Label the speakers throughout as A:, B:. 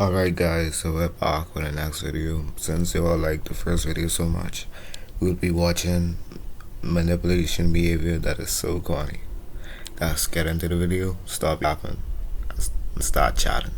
A: Alright guys, so we're back with the next video. Since you all like the first video so much, we'll be watching manipulation behavior that is so corny. Let's get into the video, stop yapping, and start chatting.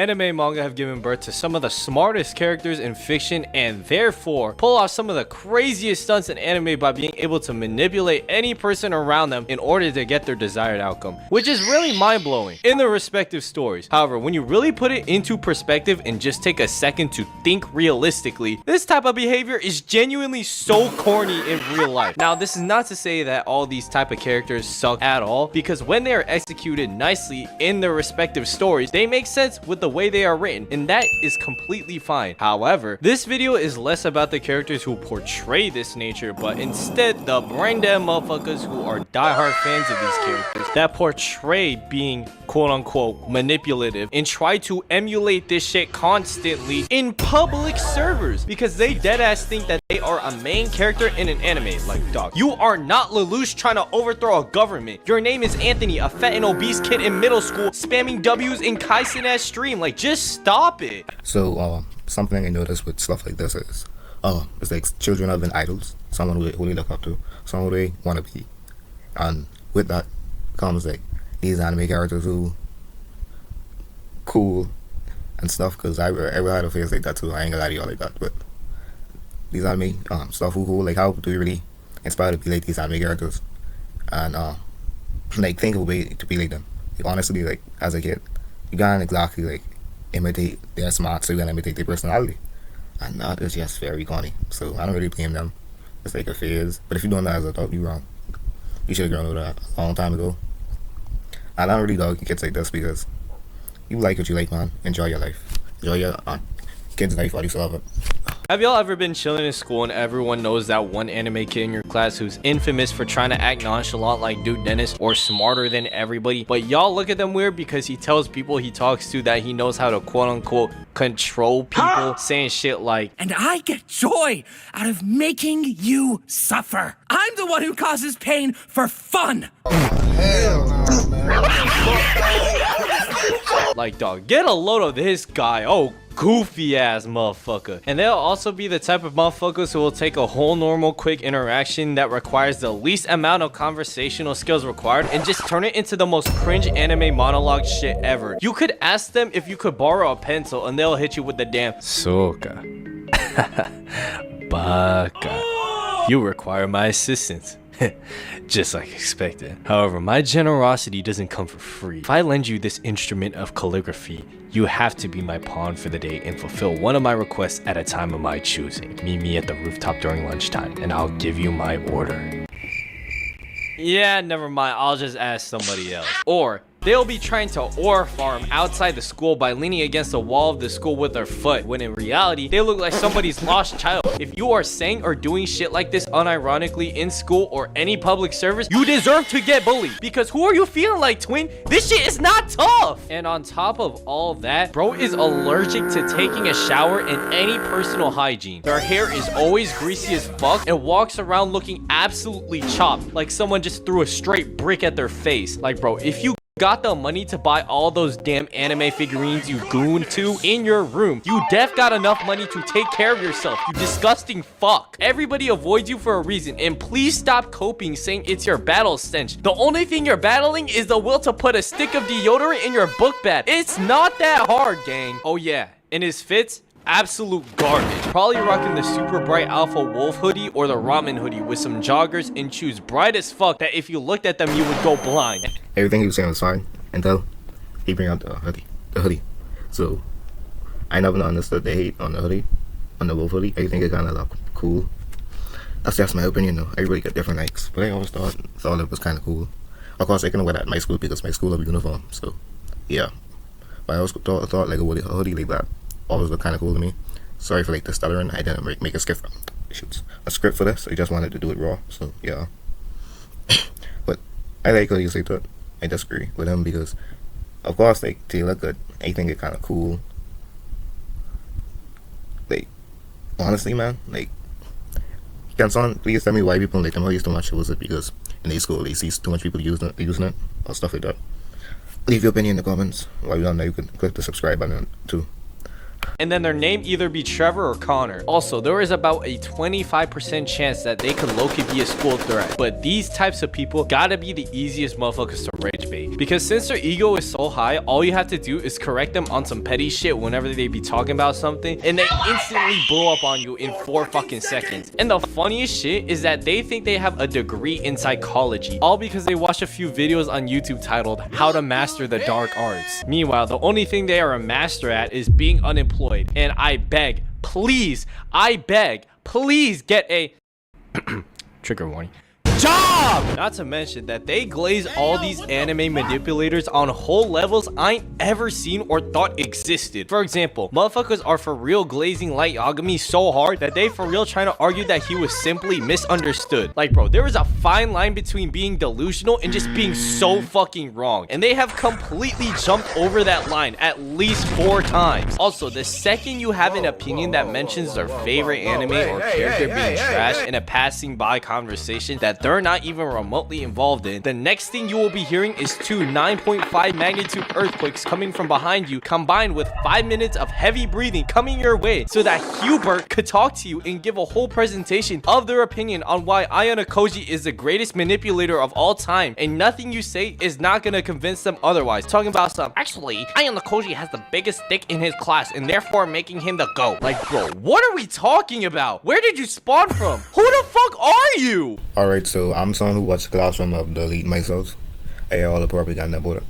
B: Anime and manga have given birth to some of the smartest characters in fiction and therefore pull off some of the craziest stunts in anime by being able to manipulate any person around them in order to get their desired outcome, which is really mind-blowing in their respective stories. However, when you really put it into perspective and just take a second to think realistically, this type of behavior is genuinely so corny in real life. Now, this is not to say that all these type of characters suck at all, because when they are executed nicely in their respective stories, they make sense with the way they are written, and that is completely fine. However, this video is less about the characters who portray this nature, but instead the brain dead motherfuckers who are diehard fans of these characters that portray being quote-unquote manipulative and try to emulate this shit constantly in public servers because they deadass think that they are a main character in an anime. Like, dog, you are not Lelouch trying to overthrow a government. Your name is Anthony, a fat and obese kid in middle school spamming W's in Kaisen ass stream. Like, just stop it.
A: So something I noticed with stuff like this is it's like children have been idols, someone who they look up to, someone who they want to be, and with that comes like these anime characters who cool and stuff, because I ever had a face like that too. I ain't gonna lie to y'all like that, but these anime stuff who cool, like how do you really inspire to be like these anime characters and like think of a way to be like them? Like, honestly, like as a kid you can't exactly like imitate their smarts, so you can imitate their personality, and that is just very corny. So I don't really blame them. It's like a phase, but if you don't know as an adult, you're wrong. You should have grown over that a long time ago. And I don't really dog kids like this because you like what you like, man. Enjoy your life. Enjoy your kid's life while you still have it.
B: Have y'all ever been chilling in school and everyone knows that one anime kid in your class who's infamous for trying to act nonchalant like Dude Dennis or smarter than everybody, but y'all look at them weird because he tells people he talks to that he knows how to quote-unquote control people, saying shit like,
C: "And I get joy out of making you suffer. I'm the one who causes pain for fun."
A: Hell no, man.
B: like, dog, get a load of this guy. Oh, goofy ass motherfucker. And they'll also be the type of motherfuckers who will take a whole normal quick interaction that requires the least amount of conversational skills required and just turn it into the most cringe anime monologue shit ever. You could ask them if you could borrow a pencil and they'll hit you with the damn Soka. Baka. You require my assistance. Just like expected. However, my generosity doesn't come for free. If I lend you this instrument of calligraphy, you have to be my pawn for the day and fulfill one of my requests at a time of my choosing. Meet me at the rooftop during lunchtime and I'll give you my order. Yeah, never mind. I'll just ask somebody else. Or they'll be trying to ore farm outside the school by leaning against the wall of the school with their foot, when in reality, they look like somebody's lost child. If you are saying or doing shit like this unironically in school or any public service, you deserve to get bullied. Because who are you feeling like, twin? This shit is not tough. And on top of all that, bro is allergic to taking a shower and any personal hygiene. Their hair is always greasy as fuck and walks around looking absolutely chopped, like someone just threw a straight brick at their face. Like, bro, if you got the money to buy all those damn anime figurines you goon to in your room, you def got enough money to take care of yourself, you disgusting fuck. Everybody avoids you for a reason, and please stop coping saying it's your battle stench. The only thing you're battling is the will to put a stick of deodorant in your book bag. It's not that hard, gang. Oh yeah, and his fits, absolute garbage. Probably rocking the super bright alpha wolf hoodie or the ramen hoodie with some joggers and shoes bright as fuck that if you looked at them you would go blind.
A: Everything he was saying was fine until he bring out the hoodie. So I never understood the hate on the hoodie, on the wolf hoodie. I think it kind of looked cool. That's just my opinion though. Everybody got different likes, but I always thought it was kind of cool. Of course I couldn't wear that at my school because my school have a uniform, so yeah. But I always thought like a hoodie like that always looked kind of cool to me. Sorry for like the stuttering. I didn't make a script for this. I just wanted to do it raw, so yeah. But I like how you say that. I disagree with him because of course like they look good. I think it kind of cool. Like honestly, man, like can someone please tell me why people like them too much? Was it because in their school they see too much people using it or stuff like that? Leave your opinion in the comments. While you're done now, you can click the subscribe button too.
B: and then their name either be Trevor or Connor. Also, there is about a 25% chance that they could low-key be a school threat, but these types of people gotta be the easiest motherfuckers to rage bait, because since their ego is so high, all you have to do is correct them on some petty shit whenever they be talking about something, and they instantly blow up on you in 4 fucking seconds. And the funniest shit is that they think they have a degree in psychology, all because they watch a few videos on YouTube titled How to Master the Dark Arts. Meanwhile, the only thing they are a master at is being unemployed, and I beg, please, I beg, please get a trigger warning job. Not to mention that they glaze all these anime manipulators on whole levels I ain't ever seen or thought existed. For example, motherfuckers are for real glazing Light Yagami so hard that they for real trying to argue that he was simply misunderstood. Like, bro, there is a fine line between being delusional and just being so fucking wrong, and they have completely jumped over that line at least 4 times. Also, the second you have an opinion that mentions their favorite anime or character being trash in a passing by conversation that they're not even remotely involved in, the next thing you will be hearing is 2 9.5 magnitude earthquakes coming from behind you, combined with 5 minutes of heavy breathing coming your way, so that Hubert could talk to you and give a whole presentation of their opinion on why Ayano Koji is the greatest manipulator of all time, and nothing you say is not gonna convince them otherwise. Talking about some, actually, Ayano Koji has the biggest dick in his class and therefore making him the GOAT. Like, bro, what are we talking about? Where did you spawn from? Who the fuck are you?
A: Alright, so I'm someone who watched the Classroom of the Elite myself. I hear all the propaganda about it,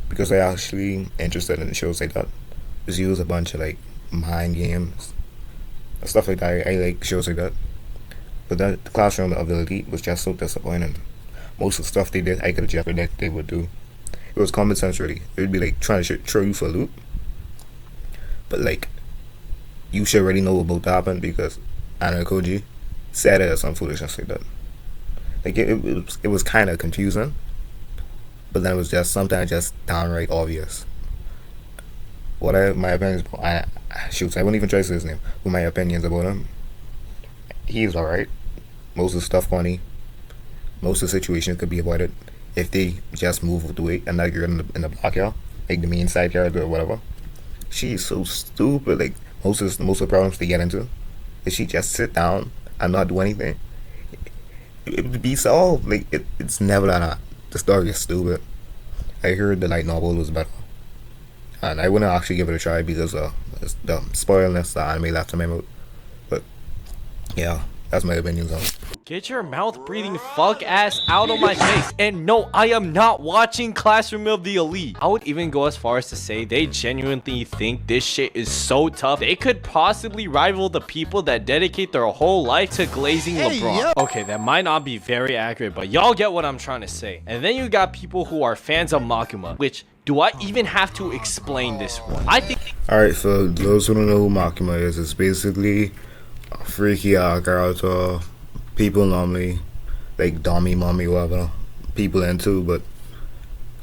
A: because I actually interested in shows like that. Just use a bunch of like mind games and stuff like that. I like shows like that. But the Classroom of the Elite was just so disappointing. Most of the stuff they did, I could have just predicted they would do. It was common sense, really. It would be like trying to throw you for a loop. But like, you should already know about to happen because Ayano Koji said it or some foolishness like that. Like it was kind of confusing, but then it was just sometimes just downright obvious. My opinions, I wouldn't even try to say his name. But my opinions about him, he's alright. Most of the stuff funny. Most of the situations could be avoided if they just move with the weight and not get in the block, y'all. Like the main side character or whatever. She's so stupid. Like most of the problems they get into, if she just sit down and not do anything, it would be solved. Like it's never that hard. The story is stupid. I heard the light novel was better, and I wouldn't actually give it a try because the spoilerness the anime left in my mouth. But yeah, that's my opinions on it.
B: Get your mouth breathing fuck ass out of my face. And no, I am not watching Classroom of the Elite. I would even go as far as to say they genuinely think this shit is so tough they could possibly rival the people that dedicate their whole life to glazing LeBron. Okay, that might not be very accurate, but y'all get what I'm trying to say. And then you got people who are fans of Makima, which, do I even have to explain this one? I think...
A: Alright, so those who don't know who Makima is, it's basically a freaky character people normally like dummy mommy whatever people into, but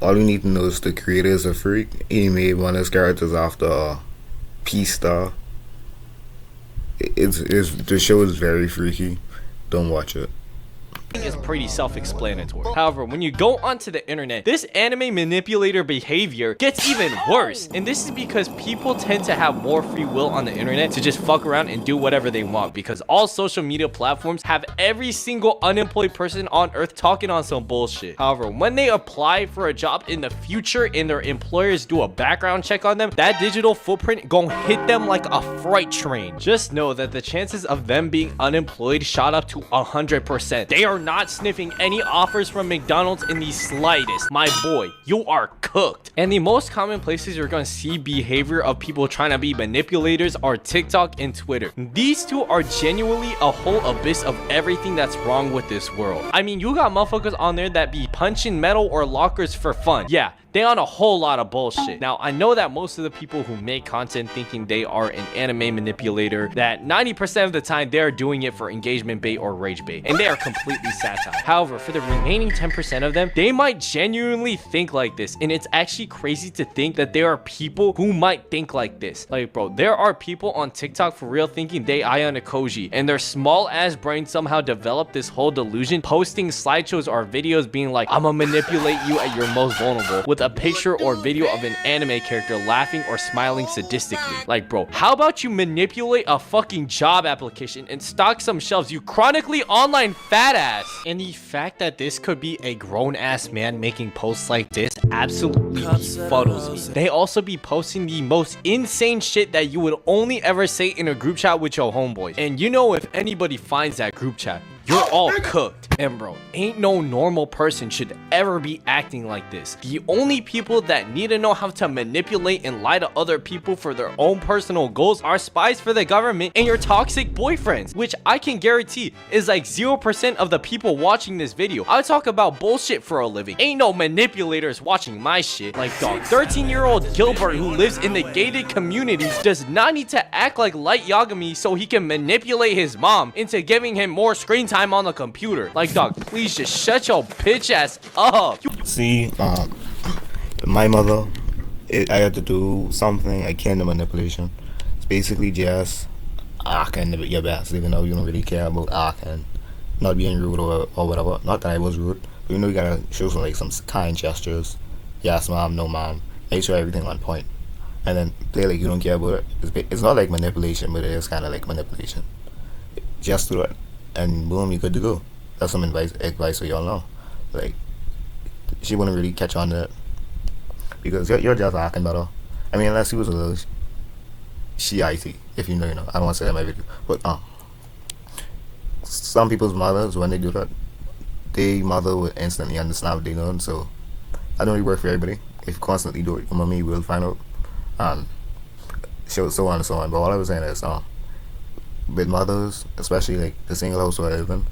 A: all you need to know is the creator is a freak. He made one of his characters after Peace Star. The show is very freaky. Don't watch it.
B: Is pretty self-explanatory. However, when you go onto the internet, this anime manipulator behavior gets even worse, and this is because people tend to have more free will on the internet to just fuck around and do whatever they want, because all social media platforms have every single unemployed person on earth talking on some bullshit. However, when they apply for a job in the future and their employers do a background check on them, that digital footprint gon' hit them like a freight train. Just know that the chances of them being unemployed shot up to 100%. They are not sniffing any offers from McDonald's in the slightest. My boy, you are cooked. And the most common places you're gonna see behavior of people trying to be manipulators are TikTok and Twitter. These two are genuinely a whole abyss of everything that's wrong with this world. I mean, you got motherfuckers on there that be punching metal or lockers for fun. Yeah, they on a whole lot of bullshit. Now, I know that most of the people who make content thinking they are an anime manipulator, that 90% of the time they're doing it for engagement bait or rage bait, and they are completely be satire. However, for the remaining 10% of them, they might genuinely think like this, and it's actually crazy to think that there are people who might think like this. Like, bro, there are people on TikTok for real thinking they Ayana Koji, and their small ass brain somehow developed this whole delusion, posting slideshows or videos being like, I'ma manipulate you at your most vulnerable, with a picture or video of an anime character laughing or smiling sadistically. Like, bro, how about you manipulate a fucking job application and stock some shelves, you chronically online fat ass? And the fact that this could be a grown ass man making posts like this absolutely befuddles me. They also be posting the most insane shit that you would only ever say in a group chat with your homeboys. And you know, if anybody finds that group chat, you're all cooked. And bro, ain't no normal person should ever be acting like this. The only people that need to know how to manipulate and lie to other people for their own personal goals are spies for the government and your toxic boyfriends, which I can guarantee is like 0% of the people watching this video. I talk about bullshit for a living. Ain't no manipulators watching my shit. Like, dog, 13-year-old Gilbert who lives in the gated communities does not need to act like Light Yagami so he can manipulate his mom into giving him more screen time on the computer. Like, dog, please just shut your bitch ass up.
A: See, my mother, I had to do something akin to manipulation. It's basically just acting your best, even though you don't really care about acting, not being rude or whatever. Not that I was rude, but you know, you gotta show some kind gestures. Yes, mom, no, mom. Make sure everything on point, and then play like you don't care about it. It's not like manipulation, but it is kind of like manipulation. Just do it, and boom, you're good to go. That's some advice so y'all know. Like, she wouldn't really catch on to it because you're just acting better. I mean, unless he was a little shitty. If you know, you know. I don't want to say that in my video, but some people's mothers, when they do that, they mother will instantly understand what they doing. So I don't really work for everybody. If you constantly do it, your mommy will find out, and so on and so on. But what I was saying is, with mothers, especially like the single household husband,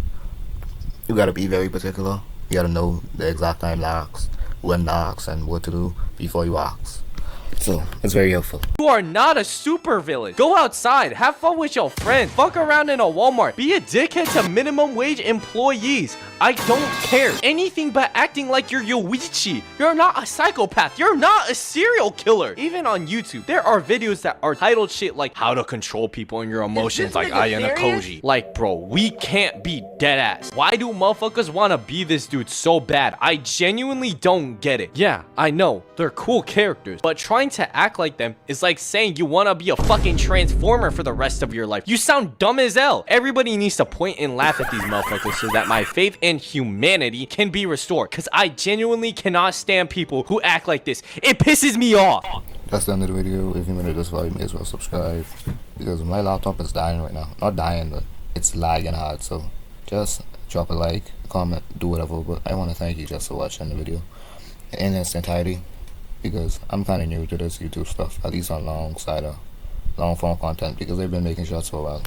A: you gotta be very particular. You gotta know the exact time to ask, when to ask, and what to do before you ask. So it's very helpful.
B: You are not a super villain. Go outside, have fun with your friends, fuck around in a Walmart, be a dickhead to minimum wage employees. I don't care. Anything but acting like you're Yoichi. You're not a psychopath. You're not a serial killer. Even on YouTube, there are videos that are titled shit like how to control people and your emotions, like Ayana Koji. Like, bro, we can't be dead ass. Why do motherfuckers want to be this dude so bad? I genuinely don't get it. Yeah, I know, they're cool characters, but trying to act like them is like saying you want to be a fucking transformer for the rest of your life. You sound dumb as hell. Everybody needs to point and laugh at these motherfuckers so that my faith and humanity can be restored, because I genuinely cannot stand people who act like this. It pisses me off.
A: That's the end of the video. If you made it this far, you may as well subscribe, because my laptop is dying right now. Not dying, but it's lagging hard. So just drop a like, comment, do whatever. But I want to thank you just for watching the video in its entirety, because I'm kind of new to this YouTube stuff, at least on long form content, because they've been making shots for a while.